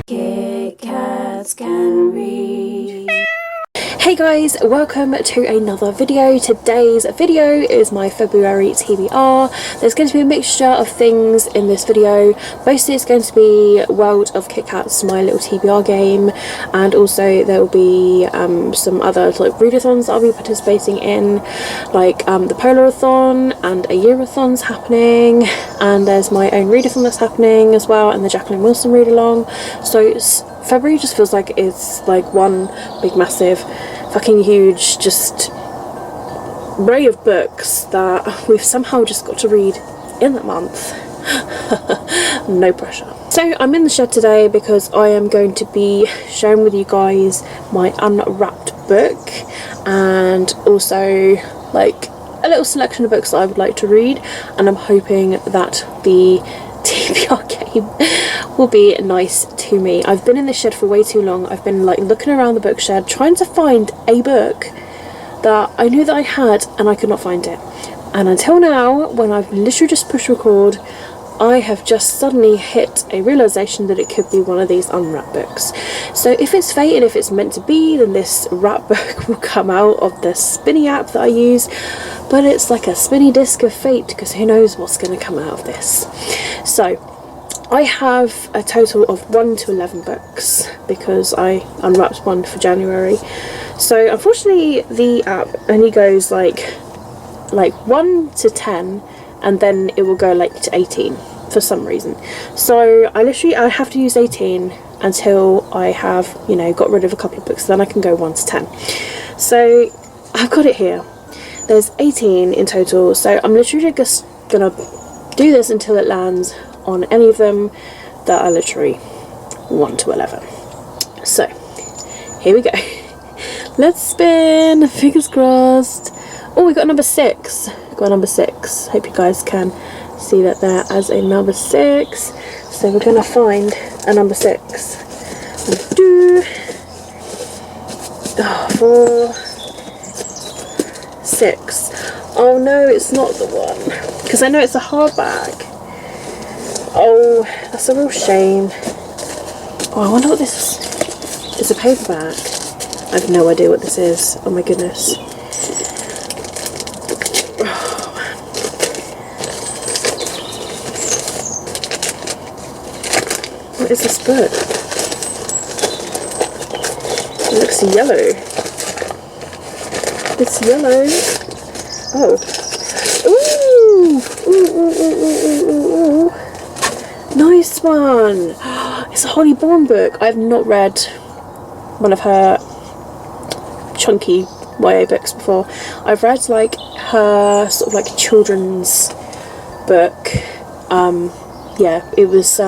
Kitkats can read. Hey guys, welcome to another video. Today's video is my February TBR. There's going to be a mixture of things in this video. Mostly it's going to be World of Kitkats, my little TBR game, and also there will be some other like readathons that I'll be participating in, like the Polarathon and Ayearathon's happening, and there's my own readathon that's happening as well, and the Jacqueline Wilson read along. So February just feels like it's like one big massive fucking huge just array of books that we've somehow just got to read in that month. No pressure. So I'm in the shed today because I am going to be sharing with you guys my unwrapped book, and also like a little selection of books that I would like to read, and I'm hoping that the TBR game will be nice to me. I've been in this shed for way too long. I've been like looking around the book shed trying to find a book that I knew that I had, and I could not find it. And until now, when I've literally just pushed record, I have just suddenly hit a realisation that it could be one of these unwrapped books. So if it's fate and if it's meant to be, then this wrap book will come out of the spinny app that I use. But it's like a spinny disc of fate, because who knows what's going to come out of this. So I have a total of 1 to 11 books because I unwrapped one for January. So unfortunately the app only goes like 1 to 10, and then it will go like to 18 for some reason. So I have to use 18 until I have, you know, got rid of a couple of books, then I can go 1 to 10. So I've got it here. There's 18 in total, so I'm literally just gonna do this until it lands on any of them that are literally 1 to 11. So here we go. Let's spin, fingers crossed. Oh, we got number 6. Got number 6. Hope you guys can see that there as a number 6. So we're gonna find a number 6. Do 4, 6. Oh no, it's not the one, because I know it's a hardback. Oh, that's a real shame. Oh, I wonder what this is. It's a paperback. I have no idea what this is. Oh my goodness. Oh, man. What is this book? It looks yellow. It's yellow. Oh. Ooh! Ooh, ooh, ooh, ooh, ooh, ooh. Nice one! It's a Holly Bourne book. I've not read one of her chunky YA books before. I've read like her sort of like children's book. Yeah, it was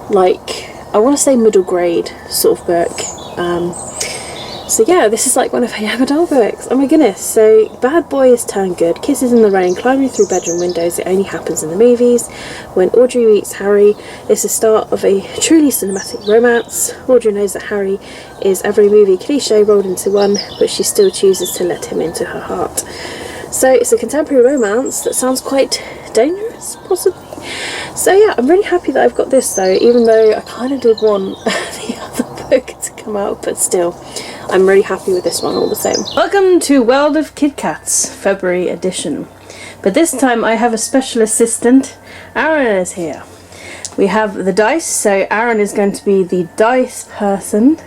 like, I want to say middle grade sort of book. So yeah, this is like one of her young adult books. Oh my goodness. So bad boy is turned good, kisses in the rain, climbing through bedroom windows. It only happens in the movies. When Audrey meets Harry, it's the start of a truly cinematic romance. Audrey knows that Harry is every movie cliche rolled into one, but she still chooses to let him into her heart. So it's a contemporary romance that sounds quite dangerous, possibly. So yeah, I'm really happy that I've got this though, even though I kind of did want the other book to come out, but still, I'm really happy with this one all the same. Welcome to World of Kitkats, February edition. But this time I have a special assistant. Aaron is here. We have the dice, so Aaron is going to be the dice person.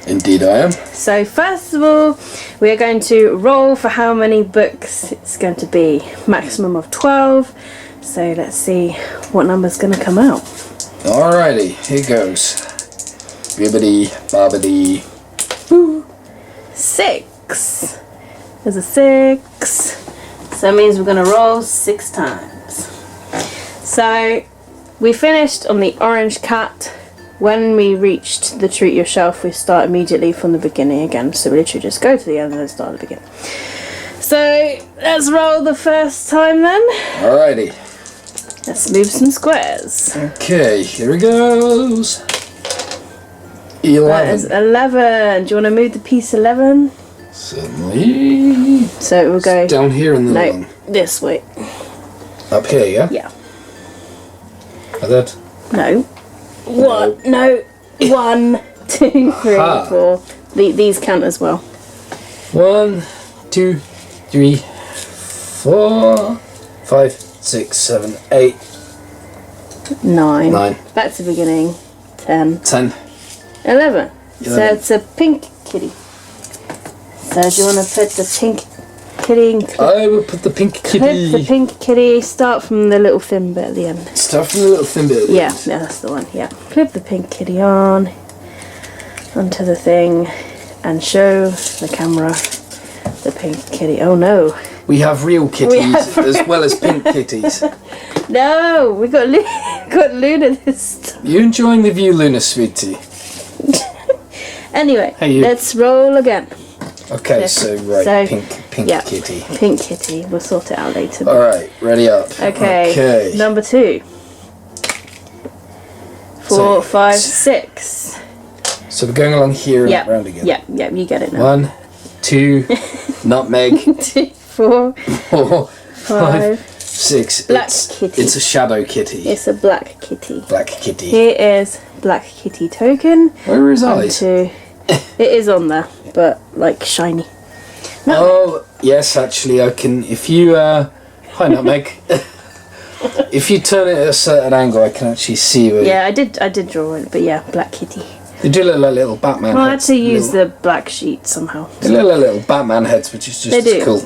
Indeed I am. So first of all, we are going to roll for how many books it's going to be. Maximum of 12. So let's see what number's going to come out. Alrighty, here goes. Bibbidi bobbidi. Boo. 6. There's a 6. So that means we're going to roll 6 times. So we finished on the orange cat. When we reached the treat your shelf, we start immediately from the beginning again. So we literally just go to the end and then start at the beginning. So let's roll the first time then. Alrighty. Let's move some squares. Okay, here it goes. 11. That is 11. Do you want to move the piece 11? Certainly. So it will go it's down here in the no, this way. Up here, yeah? Yeah. Like that? No. What? No. 1, 2, 3, Aha. 4. These count as well. 1, 2, 3, 4, 5, 6, 7, 8, 9. 9, Back to the beginning. 10. 10. 11. So 11. it's a pink kitty. So do you want to put the pink kitty and I will put the pink clip kitty. the pink kitty, start from the little thin bit at the end. Start from the little thin bit. Yeah, that's the one. Yeah. Clip the pink kitty onto the thing and show the camera the pink kitty. Oh no. We have real kitties have as well as pink kitties. No, we got got Luna this time. You enjoying the view, Luna, sweetie? Anyway, Hey, you. let's roll again. Okay, so right, So, pink yeah. kitty. Pink kitty. We'll sort it out later. Alright, ready up. Okay. Number 2. 4, So, 5, 6. So we're going along here and Yeah. round again. Yeah, you get it now. 1, 2, nutmeg, 2, 4, 4, 5, 5. 6. Black kitty. It's a shadow kitty. It's a black kitty. Black kitty. Here is black kitty token. Where are his eyes? Onto, it is on there, but like shiny. Oh, yes, actually, I can. If you. Hi, nutmeg. If you turn it at a certain angle, I can actually see where. Yeah, I did draw it, but yeah, black kitty. They do look like little Batman Well, I had heads. to use the black sheet somehow. They look like little Batman heads, which is just They do. as cool.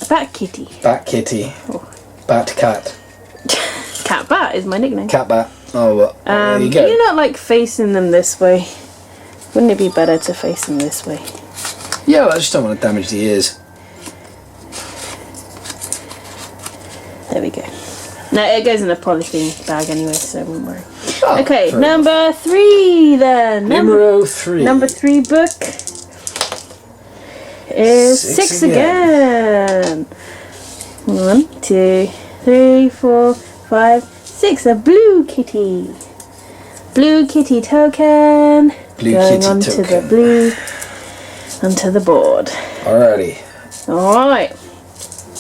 Bat kitty. Bat kitty. Oh. Bat cat. Cat bat is my nickname. Cat bat. Oh, well, there you go. Can you not like facing them this way? Wouldn't it be better to face them this way? Yeah, I just don't want to damage the ears. There we go. No, it goes in a polythene bag anyway, so don't worry. Oh, Okay, fair number 3 then. Numero 3. Number 3 book is 6 6 again. 1, 2, 3, 4, 5, 6. A blue kitty. Blue kitty token. Blue going kitty onto token. the blue, onto the board. Alrighty. Alright.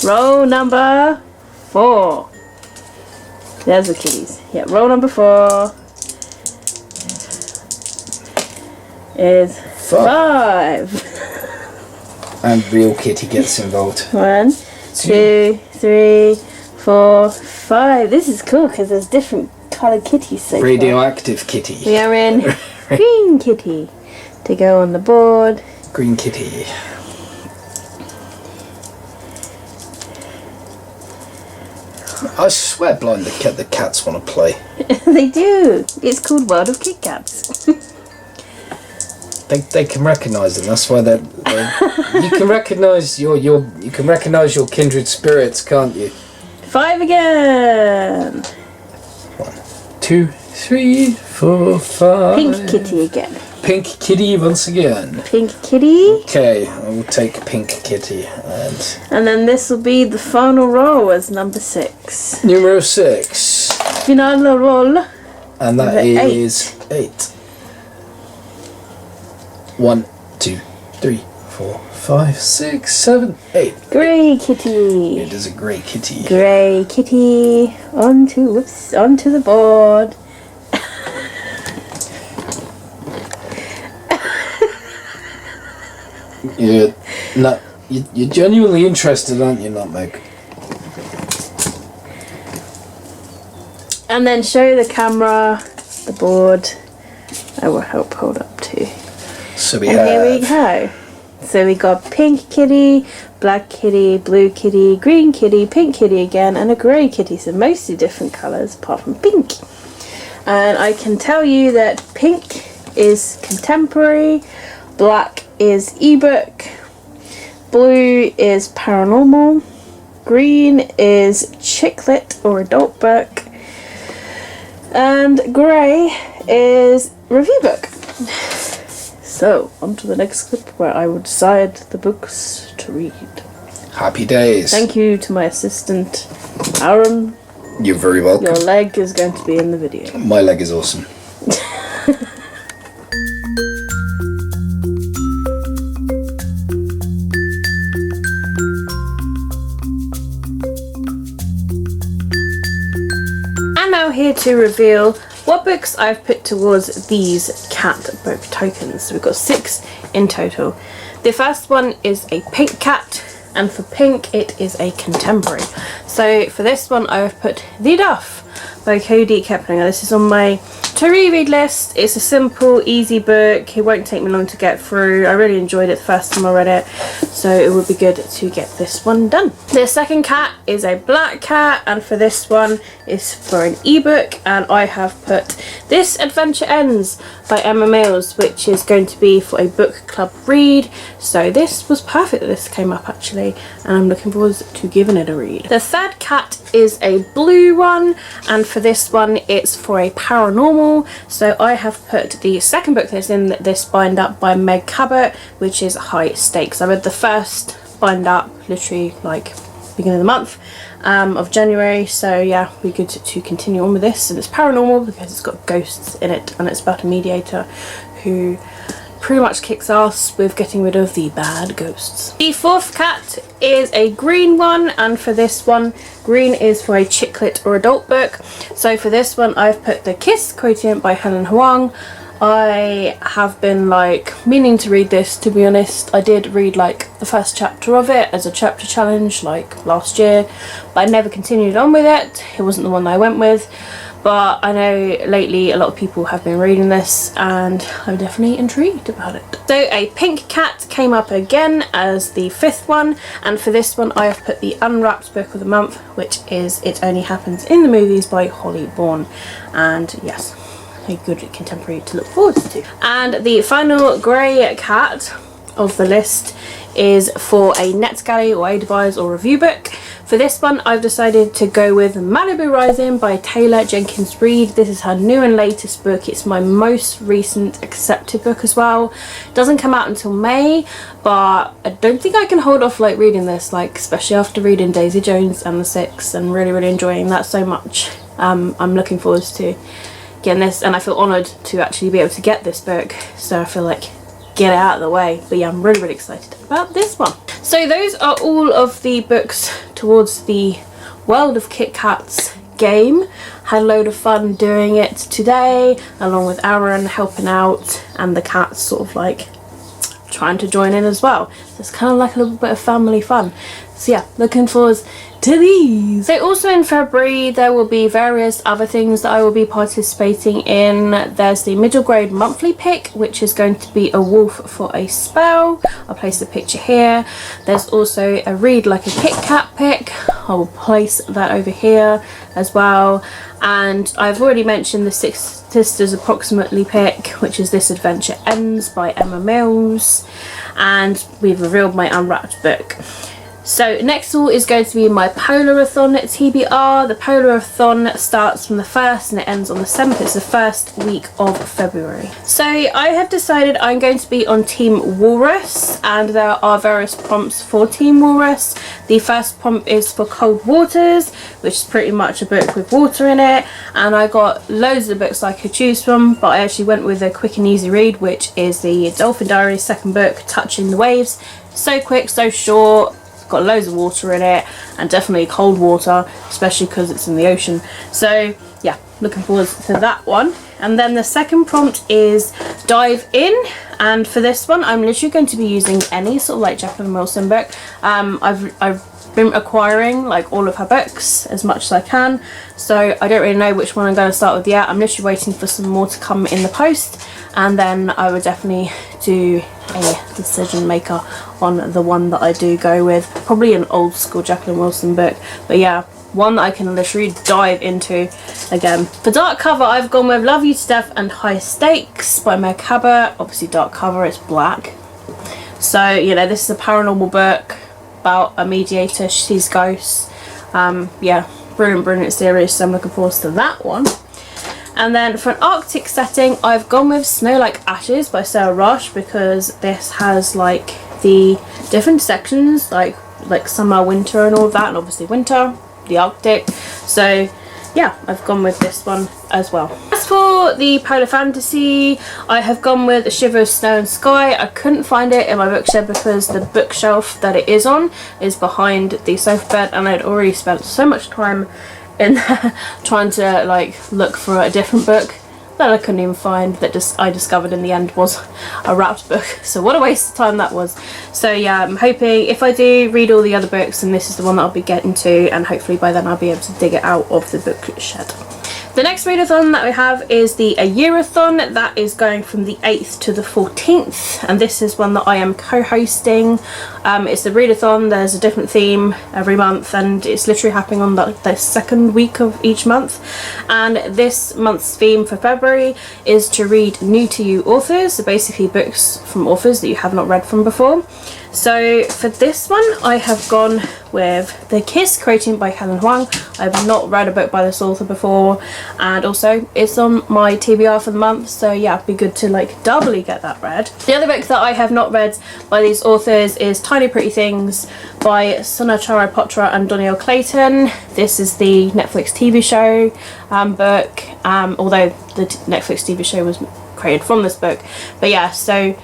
Roll number 4. There's the kitties. Yeah, roll number 4 is 5. And real kitty gets involved. 1, 2, 3, 4, 5. This is cool because there's different coloured kitties so far. Radioactive kitty. We are in green kitty to go on the board. Green kitty. I swear blind the cats want to play. They do. It's called World of Kitkats. They can recognise them. That's why they're you can recognise your kindred spirits, can't you? 5 again. 1, 2, 3, 4, 5. Pink kitty again. Pink kitty once again. Pink kitty. Okay, I will take pink kitty And then this will be the final roll as number 6. numero 6. Final roll. And that Number 8. is 8. 1, 2, 3, 4, 5, 6, 7, 8. Grey kitty. It is a grey kitty. Grey kitty. Onto the board. You're genuinely interested, aren't you, Nutmeg? And then show the camera the board. I will help hold up too. So we And have. here we go. So we got pink kitty, black kitty, blue kitty, green kitty, pink kitty again, and a grey kitty. So mostly different colours apart from pink. And I can tell you that pink is contemporary, black is ebook, blue is paranormal, green is chick lit or adult book, and grey is review book. So, on to the next clip where I will decide the books to read. Happy days. Thank you to my assistant, Aaron. You're very welcome. Your leg is going to be in the video. My leg is awesome. And now here to reveal what books I've put towards these cat book tokens. So we've got 6 in total. The first one is a pink cat, and for pink it is a contemporary. So for this one I've put The Duff by Cody Keplinger. This is on my to reread list. It's a simple, easy book. It won't take me long to get through. I really enjoyed it the first time I read it, so it would be good to get this one done. The second cat is a black cat, and for this one is for an ebook, and I have put This Adventure Ends by Emma Mills, which is going to be for a book club read. So this was perfect that this came up actually, and I'm looking forward to giving it a read. The third cat is a blue one, and for this one it's for a paranormal. So I have put the second book that's in this bind up by Meg Cabot, which is High Stakes. I read the first bind up literally like beginning of the month of January, so yeah, we're good to continue on with this. And it's paranormal because it's got ghosts in it, and it's about a mediator who pretty much kicks ass with getting rid of the bad ghosts. The fourth cat is a green one, and for this one, green is for a chicklet or adult book. So for this one I've put The Kiss, Quotient by Helen Huang. I have been like meaning to read this, to be honest. I did read like the first chapter of it as a chapter challenge like last year, but I never continued on with it. It wasn't the one that I went with. But I know lately a lot of people have been reading this, and I'm definitely intrigued about it. So a pink cat came up again as the 5th one, and for this one I have put the unwrapped book of the month, which is It Only Happens in the Movies by Holly Vaughan. And yes, a good contemporary to look forward to. And the final grey cat of the list is for a NetGalley or a devise or review book. For this one I've decided to go with Malibu Rising by Taylor Jenkins Reid. This is her new and latest book. It's my most recent accepted book as well. It doesn't come out until May, but I don't think I can hold off like reading this, like especially after reading Daisy Jones and the Six and really enjoying that so much. I'm looking forward to getting this, and I feel honoured to actually be able to get this book, so I feel like get it out of the way. But yeah, I'm really excited about this one. So those are all of the books towards the World of Kit Kats game. Had a load of fun doing it today, along with Aaron helping out, and the cats sort of like trying to join in as well. So it's kind of like a little bit of family fun. So yeah, looking forward to these. So also in February there will be various other things that I will be participating in. There's the middle grade monthly pick, which is going to be a wolf for a spell. I'll place the picture here. There's also a read like a Kit Kat pick. I will place that over here as well. And I've already mentioned the Six Sisters approximately pick, which is This Adventure Ends by Emma Mills. And we've revealed my unwrapped book. So next all is going to be my Polarathon TBR. The Polarathon starts from the 1st and it ends on the 7th. It's the first week of February. So I have decided I'm going to be on Team Walrus, and there are various prompts for Team Walrus. The first prompt is for Cold Waters, which is pretty much a book with water in it, and I got loads of books I could choose from, but I actually went with a quick and easy read, which is the Dolphin Diaries second book, Touching the Waves. So quick, so short. Got loads of water in it, and definitely cold water, especially because it's in the ocean. So yeah, looking forward to that one. And then the second prompt is Dive In, and for this one I'm literally going to be using any sort of like Jacqueline Wilson book. I've been acquiring like all of her books as much as I can, so I don't really know which one I'm going to start with yet. I'm literally waiting for some more to come in the post, and then I would definitely do a decision maker on the one that I do go with. Probably an old school Jacqueline Wilson book, but yeah, one that I can literally dive into again. For dark cover I've gone with Love You to Death and High Stakes by Meg Cabot. Obviously dark cover, it's black, so you know this is a paranormal book about a mediator, she sees ghosts. Yeah, brilliant series, so I'm looking forward to that one. And then for an Arctic setting I've gone with Snow Like Ashes by Sarah Rush, because this has like the different sections like summer, winter and all of that, and obviously winter, the Arctic. So yeah, I've gone with this one as well. As for the Polar Fantasy, I have gone with A Shiver of Snow and Sky. I couldn't find it in my bookshelf because the bookshelf that it is on is behind the sofa bed, and I'd already spent so much time in there trying to like look for a different book that I couldn't even find, that I discovered in the end was a wrapped book. So what a waste of time that was. So yeah, I'm hoping if I do read all the other books, and this is the one that I'll be getting to, and hopefully by then I'll be able to dig it out of the book shed. The next readathon that we have is the Ayearathon. That is going from the 8th to the 14th, and this is one that I am co-hosting. It's the readathon. There's a different theme every month, and it's literally happening on the second week of each month. And this month's theme for February is to read new to you authors, so basically books from authors that you have not read from before. So for this one, I have gone with The Kiss, created by Helen Huang. I've not read a book by this author before, and also it's on my TBR for the month, so yeah, it'd be good to like doubly get that read. The other book that I have not read by these authors is Tiny Pretty Things by Sunachara Potra and Donielle Clayton. This is the Netflix TV show book, although the Netflix TV show was created from this book. But yeah, so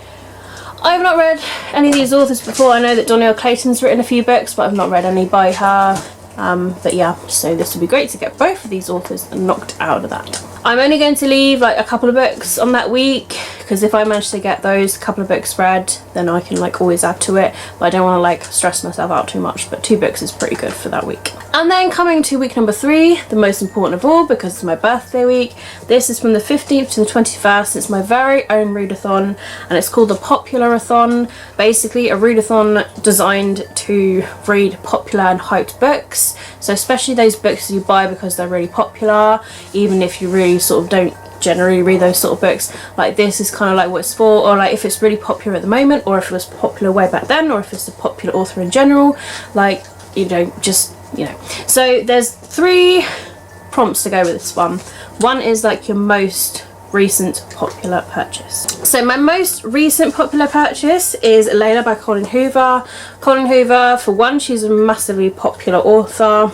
I have not read any of these authors before. I know that Donielle Clayton's written a few books, but I've not read any by her. But yeah, so this would be great to get both of these authors knocked out of that. I'm only going to leave like a couple of books on that week, because if I manage to get those couple of books read, then I can like always add to it, but I don't want to like stress myself out too much. But 2 books is pretty good for that week. And then coming to week number 3, the most important of all, because it's my birthday week. This is from the 15th to the 21st. It's my very own readathon, and it's called the Popularathon. Basically a readathon designed to read popular and hyped books, so especially those books you buy because they're really popular, even if you really sort of don't generally read those sort of books. Like this is kind of like what it's for, or like if it's really popular at the moment, or if it was popular way back then, or if it's a popular author in general, like, you know, just, you know. So there's 3 prompts to go with this one. One is like your most recent popular purchase. So my most recent popular purchase is Layla by Colleen Hoover. Colleen Hoover, for one, she's a massively popular author.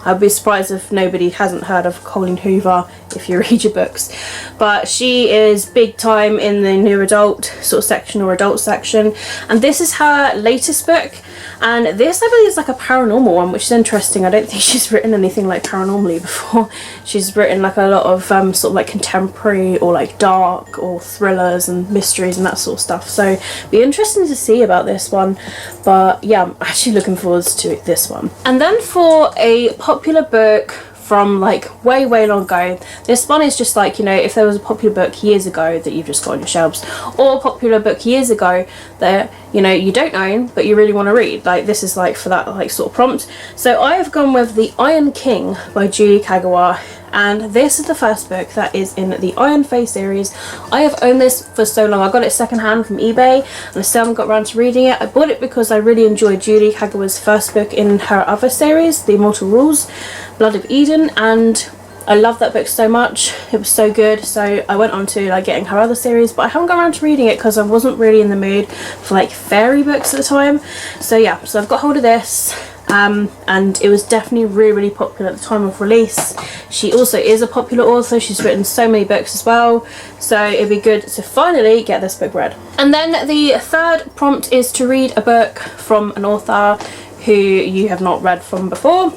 I'd be surprised if nobody hasn't heard of Colleen Hoover if you read your books, but she is big time in the new adult sort of section or adult section, and this is her latest book, and this I believe is like a paranormal one, which is interesting. I don't think she's written anything like paranormally before. She's written like a lot of sort of like contemporary or like dark or thrillers and mysteries and that sort of stuff, so it'd be interesting to see about this one. But yeah, I'm actually looking forward to this one. And then for a popular book from like way long ago, this one is just like, you know, if there was a popular book years ago that you've just got on your shelves, or a popular book years ago that, you know, you don't own but you really want to read, like this is like for that like sort of prompt. So I have gone with The Iron King by Julie Kagawa, and this is the first book that is in the Iron Face series. I have owned this for so long. I got it secondhand from eBay and I still haven't got around to reading it. I bought it because I really enjoyed Julie Kagawa's first book in her other series, The Immortal Rules, Blood of Eden, and I love that book so much. It was so good, so I went on to like getting her other series, but I haven't got around to reading it because I wasn't really in the mood for like fairy books at the time. So yeah, so I've got hold of this. And it was definitely really popular at the time of release. She also is a popular author. She's written so many books as well, so it'd be good to finally get this book read. And then the third prompt is to read a book from an author who you have not read from before.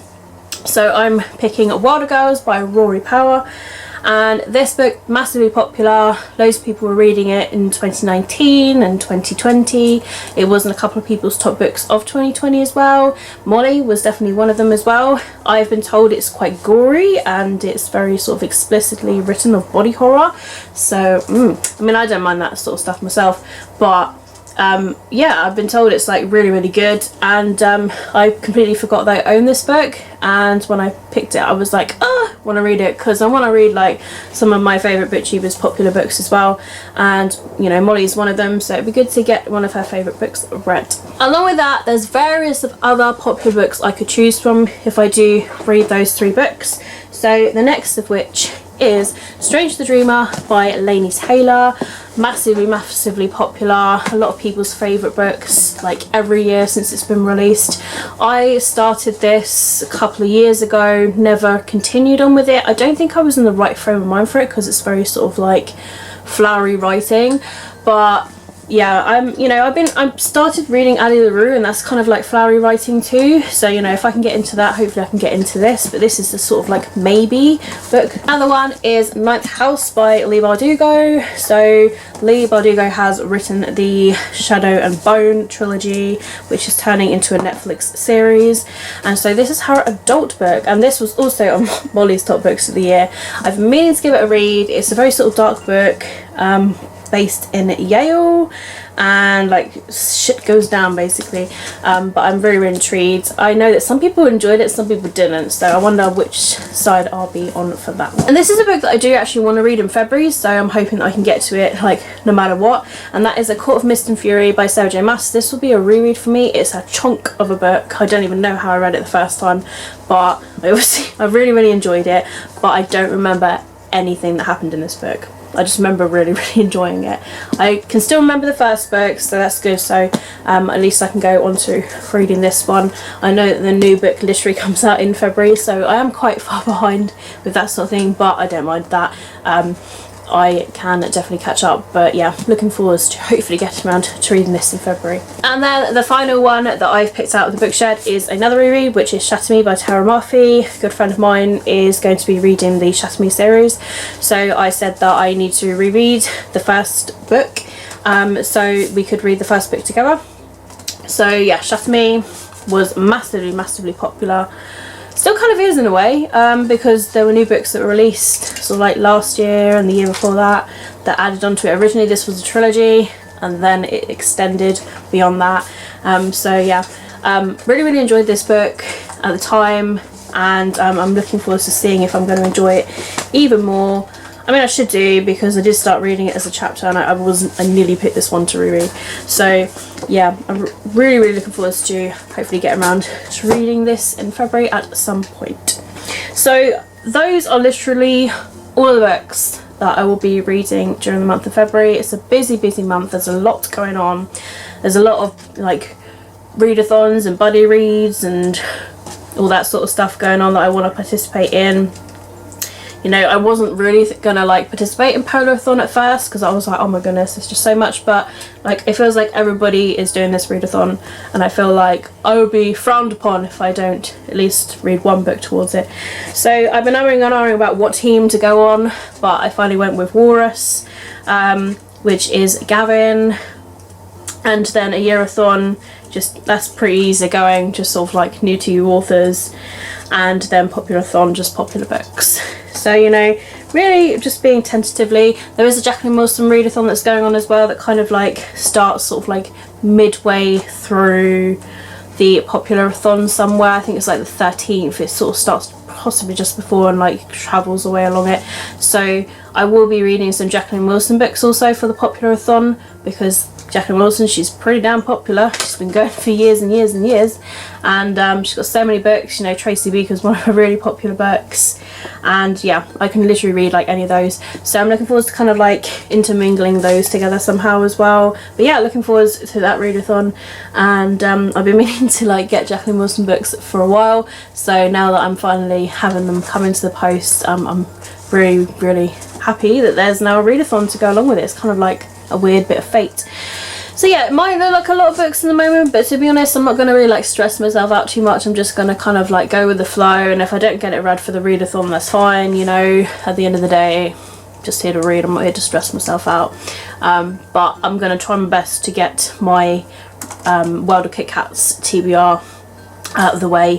So I'm picking Wilder Girls by Rory Power, and this book, massively popular. Loads of people were reading it in 2019 and 2020. It was in a couple of people's top books of 2020 as well. Molly was definitely one of them as well. I've been told it's quite gory and it's very sort of explicitly written of body horror, so I mean, I don't mind that sort of stuff myself, but yeah, I've been told it's like really good, and I completely forgot that I own this book, and when I picked it I was like, I want to read it, because I want to read like some of my favourite BookTubers' popular books as well, and you know, Molly's one of them, so it'd be good to get one of her favourite books read. Along with that, there's various of other popular books I could choose from if I do read those 3 books. So the next of which is Strange the Dreamer by Lainey Taylor. Massively popular. A lot of people's favourite books, like every year since it's been released. I started this a couple of years ago, never continued on with it. I don't think I was in the right frame of mind for it, because it's very sort of like flowery writing, but yeah, I've started reading Ali LaRue, and that's kind of like flowery writing too. So, you know, if I can get into that, hopefully I can get into this. But this is the sort of like maybe book. Another one is Ninth House by Leigh Bardugo. So Leigh Bardugo has written the Shadow and Bone trilogy, which is turning into a Netflix series. And so this is her adult book, and this was also on Molly's top books of the year. I've been meaning to give it a read. It's a very sort of dark book. Based in Yale, and like shit goes down basically, but I'm very intrigued. I know that some people enjoyed it, some people didn't, so I wonder which side I'll be on for that one. And this is a book that I do actually want to read in February, so I'm hoping that I can get to it like no matter what, and that is A Court of Mist and Fury by Sarah J Maas. This will be a reread for me. It's a chunk of a book. I don't even know how I read it the first time, but I really enjoyed it, but I don't remember anything that happened in this book. I just remember really enjoying it. I can still remember the first book, so that's good. So at least I can go on to reading this one. I know that the new book literally comes out in February, so I am quite far behind with that sort of thing, but I don't mind that. I can definitely catch up, but yeah, looking forward to hopefully getting around to reading this in February. And then the final one that I've picked out of the bookshed is another reread, which is Shatter Me by Tara Murphy. A good friend of mine is going to be reading the Shatter Me series, so I said that I need to reread the first book, so we could read the first book together. So yeah, Shatter Me was massively popular. Still kind of is in a way, because there were new books that were released sort of like last year and the year before that added onto it. Originally this was a trilogy, and then it extended beyond that. So yeah, really enjoyed this book at the time, and I'm looking forward to seeing if I'm going to enjoy it even more. I mean, I should do, because I did start reading it as a chapter, and I nearly picked this one to reread. So yeah, I'm really looking forward to hopefully getting around to reading this in February at some point. So those are literally all of the books that I will be reading during the month of February. It's a busy month. There's a lot going on. There's a lot of like readathons and buddy reads and all that sort of stuff going on that I want to participate in. You know, I wasn't really gonna like participate in Polarathon at first, because I was like, oh my goodness, it's just so much, but like it feels like everybody is doing this readathon, and I feel like I would be frowned upon if I don't at least read one book towards it. So I've been umming and ahhing about what team to go on, but I finally went with Walrus, which is Gavin, and then Ayearathon, just that's pretty easy going, just sort of like new to you authors, and then Popularathon, just popular books. So, you know, really just being tentatively. There is a Jacqueline Wilson readathon that's going on as well, that kind of like starts sort of like midway through the Popularathon somewhere. I think it's like the 13th. It sort of starts possibly just before and like travels away along it. So I will be reading some Jacqueline Wilson books also for the Popularathon, because Jacqueline Wilson, she's pretty damn popular. She's been going for years and years, and she's got so many books. You know, Tracy Beaker's one of her really popular books, and yeah, I can literally read like any of those. So I'm looking forward to kind of like intermingling those together somehow as well. But yeah, looking forward to that readathon, and I've been meaning to like get Jacqueline Wilson books for a while. So now that I'm finally having them come into the post, I'm really happy that there's now a readathon to go along with it. It's kind of like a weird bit of fate. So yeah, it might look like a lot of books in the moment, but to be honest, I'm not going to really like stress myself out too much. I'm just going to kind of like go with the flow, and if I don't get it read for the readathon, that's fine. You know, at the end of the day, just here to read. I'm not here to stress myself out, but I'm going to try my best to get my World of Kitkats TBR out of the way,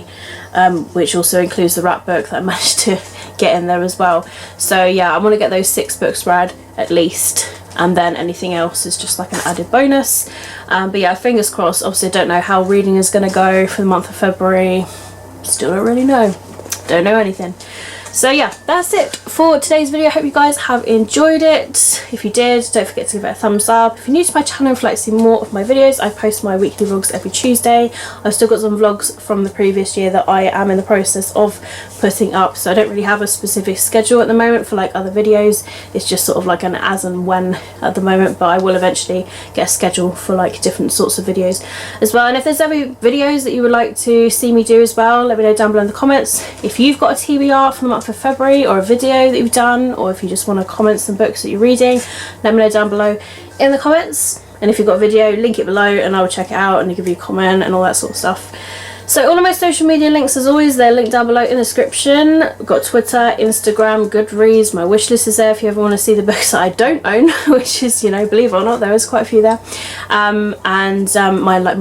which also includes the rap book that I managed to get in there as well. So yeah, I want to get those 6 books read at least, and then anything else is just like an added bonus. But yeah, fingers crossed. Obviously I don't know how reading is going to go for the month of February. Still don't really know. Don't know anything. So yeah, that's it for today's video. I hope you guys have enjoyed it. If you did, don't forget to give it a thumbs up. If you're new to my channel and would like to see more of my videos, I post my weekly vlogs every Tuesday. I've still got some vlogs from the previous year that I am in the process of putting up, so I don't really have a specific schedule at the moment for like other videos. It's just sort of like an as and when at the moment, but I will eventually get a schedule for like different sorts of videos as well. And if there's any videos that you would like to see me do as well, let me know down below in the comments. If you've got a TBR for the month of February, or a video that you've done, or if you just want to comment some books that you're reading, let me know down below in the comments. And if you've got a video, link it below and I will check it out and give you a comment and all that sort of stuff. So all of my social media links, as always, they're linked down below in the description. I've got Twitter, Instagram, Goodreads, my wish list is there if you ever want to see the books that I don't own, which is, you know, believe it or not, there is quite a few there. My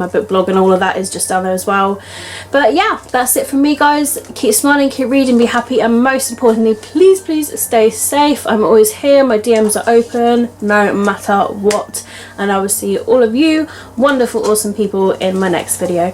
book blog and all of that is just down there as well. But yeah, that's it from me, guys. Keep smiling, keep reading, be happy, and most importantly, please stay safe. I'm always here, my DMs are open no matter what, and I will see all of you wonderful, awesome people in my next video.